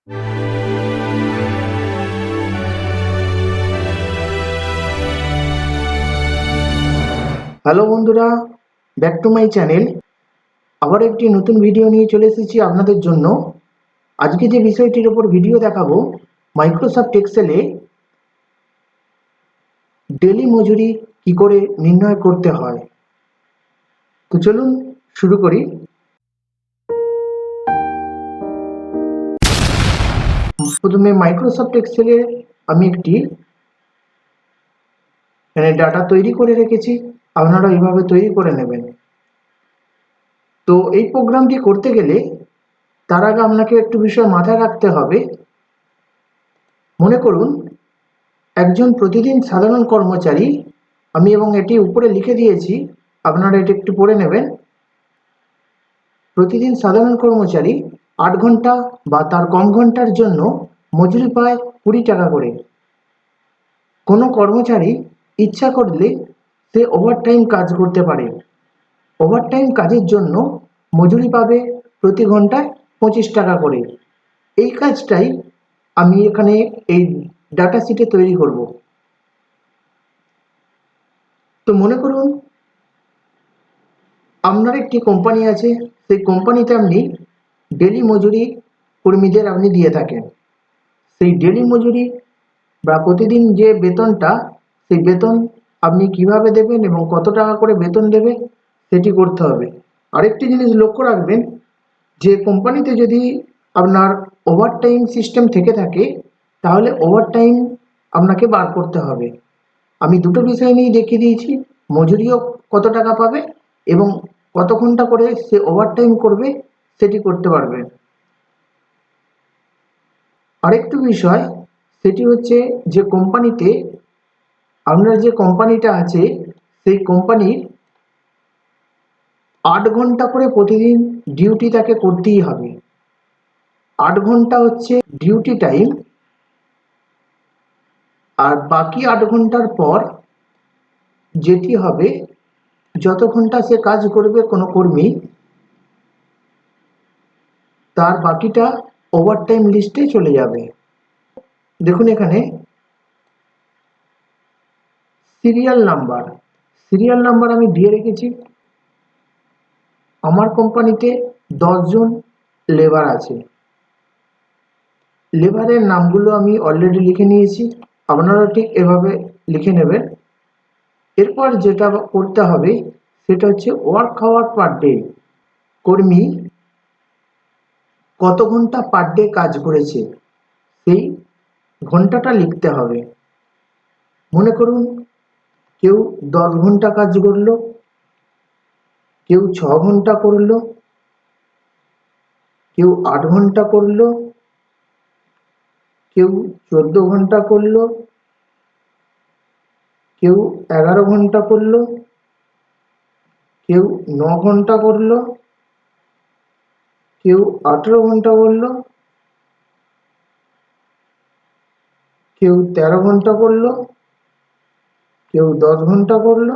Hello বন্ধুরা, back to my channel. আবার একটি নতুন ভিডিও নিয়ে চলে এসেছি আপনাদের জন্য। আজকে যে বিষয়টির ওপর ভিডিও দেখাবো, মাইক্রোসফট এক্সেলে ডেলি মজুরি কি করে নির্ণয় করতে হয়। তো চলুন শুরু করি। প্রথমে মাইক্রোসফট এক্সেলে আমি একটি ডাটা তৈরি করে রেখেছি, আপনারা এইভাবে তৈরি করে নেবেন। তো এই প্রোগ্রামটি করতে গেলে তার আগে আপনাকে একটু বিষয় মাথায় রাখতে হবে। মনে করুন একজন প্রতিদিন সাধারণ কর্মচারী, আমি এবং এটি উপরে লিখে দিয়েছি, আপনারা এটি একটু পড়ে নেবেন। প্রতিদিন সাধারণ কর্মচারী 8 ঘন্টা বা তার কম ঘন্টার জন্য মজুরি পায় 20 টাকা করে। কোনো কর্মচারী ইচ্ছা করলে সে ওভারটাইম কাজ করতে পারে। ওভারটাইম কাজের জন্য মজুরি পাবে প্রতি ঘন্টায় 25 টাকা করে। এই কাজটাই আমি এখানে এই ডাটা শিটে তৈরি করব। তো মনে করুন আপনার একটি কোম্পানি আছে, সেই কোম্পানিতে আপনি ডেলি মজুরি কর্মীদের আপনি দিয়ে থাকেন। সেই ডেলি মজুরি বা প্রতিদিন যে বেতনটা, সেই বেতন আপনি কিভাবে দেবেন এবং কত টাকা করে বেতন দেবে সেটি করতে হবে। আরেকটি জিনিস লক্ষ্য রাখবেন, যে কোম্পানিতে যদি আপনার ওভারটাইম সিস্টেম থেকে থাকে তাহলে ওভারটাইম আপনাকে বার করতে হবে। আমি দুটো বিষয় নিয়ে দেখিয়ে দিয়েছি, মজুরিও কত টাকা পাবে এবং কত ঘন্টা করে সে ওভারটাইম করবে সেটি করতে পারবে। আরেকটি বিষয়, সেটি হচ্ছে যে কোম্পানিতে আপনার যে কোম্পানিটা আছে সেই কোম্পানির 8 ঘন্টা করে প্রতিদিন ডিউটি তাকে করতেই হবে। 8 ঘন্টা হচ্ছে ডিউটি টাইম, আর বাকি 8 ঘন্টার পর যেটি হবে, যত ঘন্টা সে কাজ করবে কোনো কর্মী, তার বাকিটা ওভারটাইম লিস্টে চলে যাবে। দেখুন এখানে সিরিয়াল নাম্বার আমি দিয়ে রেখেছি। আমার কোম্পানিতে 10 জন লেবার আছে। লেবারের নামগুলো আমি অলরেডি লিখে নিয়েছি, আপনারা ঠিক এভাবে লিখে নেবেন। এরপর যেটা করতে হবে সেটা হচ্ছে ওয়ার্ক আওয়ার পার ডে। কর্মী কত ঘন্টা পার ডে কাজ করেছে সেই ঘন্টাটা লিখতে হবে। মনে করুন কেউ 10 ঘন্টা কাজ করলো, কেউ 6 ঘন্টা করলো, কেউ 8 ঘন্টা করলো, কেউ 14 ঘন্টা করলো, কেউ 11 ঘন্টা করলো, কেউ 9 ঘন্টা করলো, কেউ 18 ঘন্টা করলো, কেউ 13 ঘন্টা করলো, কেউ 10 ঘন্টা করলো,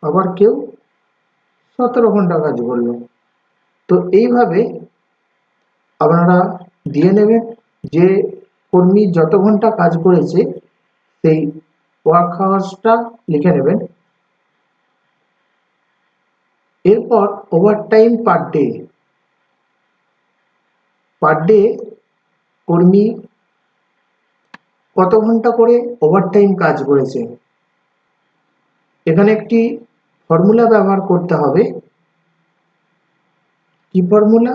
আবার কেউ 17 ঘন্টা কাজ করলো। তো এইভাবে আপনারা দিয়ে নেবেন যে কর্মী যত ঘন্টা কাজ করেছে সেই ওয়ার্ক আওয়ার্সটা লিখে নেবেন। এরপর ওভারটাইম পার ডে কর্মী কত ঘন্টা করে ওভারটাইম কাজ করেছে, এখানে একটি ফর্মুলা ব্যবহার করতে হবে। কি ফর্মুলা?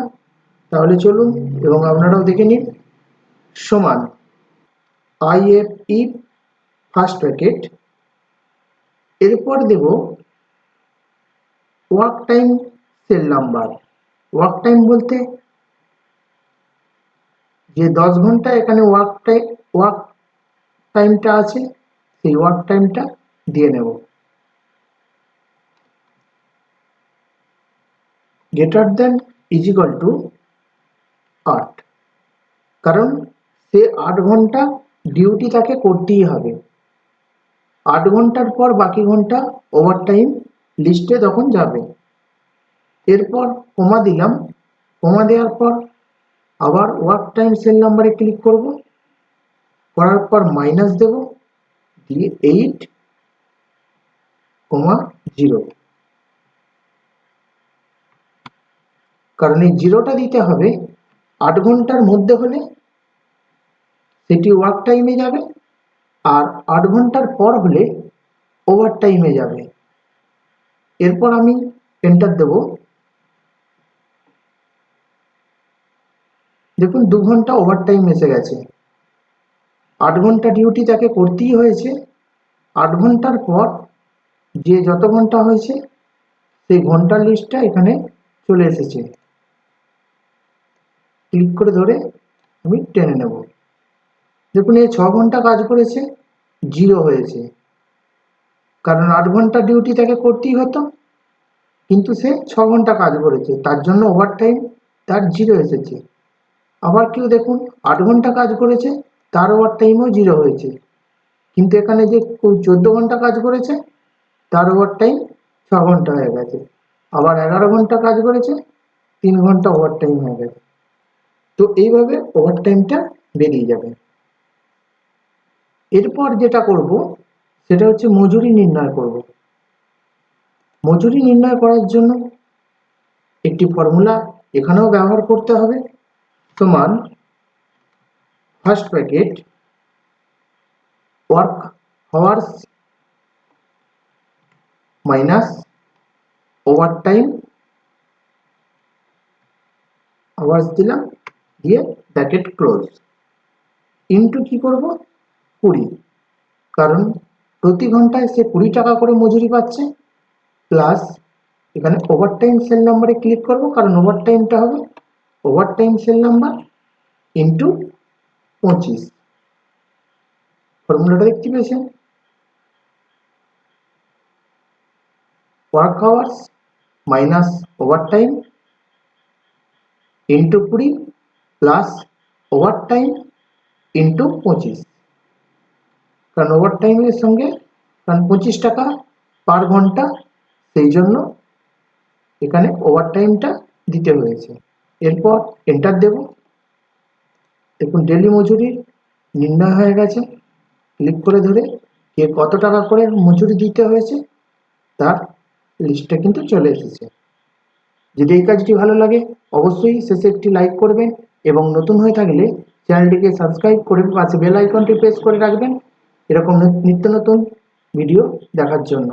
তাহলে চলুন এবং আপনারাও দেখে নিন। সমান IFE ফার্স্ট ব্র্যাকেট, এরপর দেব work time cell number. Work time বলতে যে 10 ঘন্টা এখানে ওয়ার্ক টাইমটা আছে, সেই ওয়ার্ক টাইমটা দিয়ে নেব। Greater than is equal to 8, কারণ সে 8 ঘন্টা ডিউটি তাকে করতেই হবে। 8 ঘন্টার পর বাকি ঘন্টা ওভারটাইম লিস্টে তখন যাবে। এরপর কমা দিলাম, কমা দেওয়ার পর আবার ওয়ার্ক টাইম সেল নাম্বারে ক্লিক করব, করার পর মাইনাস দেব, দিয়ে 8,0, কারণ এই জিরোটা দিতে হবে 8 ঘন্টার মধ্যে হলে সেটি ওয়ার্ক টাইমে যাবে, আর 8 ঘন্টার পর হলে ওভার টাইমে যাবে। এরপর আমি এন্টার দেব। দেখুন 2 ঘন্টা ওভার টাইম এসে গেছে। 8 ঘন্টা ডিউটি তাকে করতেই হয়েছে। 8 ঘন্টার পর যে যত ঘন্টা হয়েছে সেই ঘন্টার লিস্টটা এখানে চলে এসেছে। ক্লিক করে ধরে আমি টেনে নেব। দেখুন এই 6 ঘন্টা কাজ করেছে, 0 হয়েছে, কারণ 8 ঘন্টা ডিউটি তাকে করতেই হতো, কিন্তু সে 6 ঘন্টা কাজ করেছে, তার জন্য ওভার টাইম তার 0 এসেছে। আবার কেউ দেখুন 8 ঘন্টা কাজ করেছে, তার ওভার টাইমও 0 হয়েছে, কিন্তু এখানে যে 14 ঘন্টা কাজ করেছে তার ওভার টাইম 6 ঘন্টা হয়ে গেছে। আবার 11 ঘন্টা কাজ করেছে, 3 ঘন্টা ওভার টাইম হয়ে গেছে। তো এইভাবে ওভার টাইমটা বেরিয়ে যাবে। এরপর যেটা করব সেটা হচ্ছে মজুরি নির্ণয় করব। মজুরি নির্ণয় করার জন্য একটি ফর্মুলা এখানেও ব্যবহার করতে হবে, সমান first bracket work hours minus over time, hours দিলাম, দিয়ে ব্র্যাকেট ক্লোজ, ইনটু কি করব 20, কারণ প্রতি ঘন্টায় সে 20 টাকা করে মজুরি পাচ্ছে, প্লাস এখানে ওভার টাইম সেল নাম্বারে ক্লিক করব, কারণ ওভার টাইমটা হবে over time cell number into 25। ফর্মুলাটা দেখতে পেয়েছেন, work hours minus over time into 20 plus over time into 25, কারণ ওভার টাইমের সঙ্গে কারণ 25 টাকা পার ঘন্টা, সেই জন্য এখানে ওভার টাইমটা দিতে হয়েছে। এরপর এন্টার দেব। দেখুন ডেলি মজুরি নির্ণয় হয়ে গেছে। ক্লিক করে ধরে কে কত টাকা করে মজুরি দিতে হয়েছে তার লিস্টটা কিন্তু চলে এসেছে। যদি এই কাজটি ভালো লাগে অবশ্যই শেষে একটি লাইক করবেন, এবং নতুন হয়ে থাকলে চ্যানেলটিকে সাবস্ক্রাইব করে পাশে বেল আইকনটি প্রেস করে রাখবেন এরকম নিত্য নতুন ভিডিও দেখার জন্য।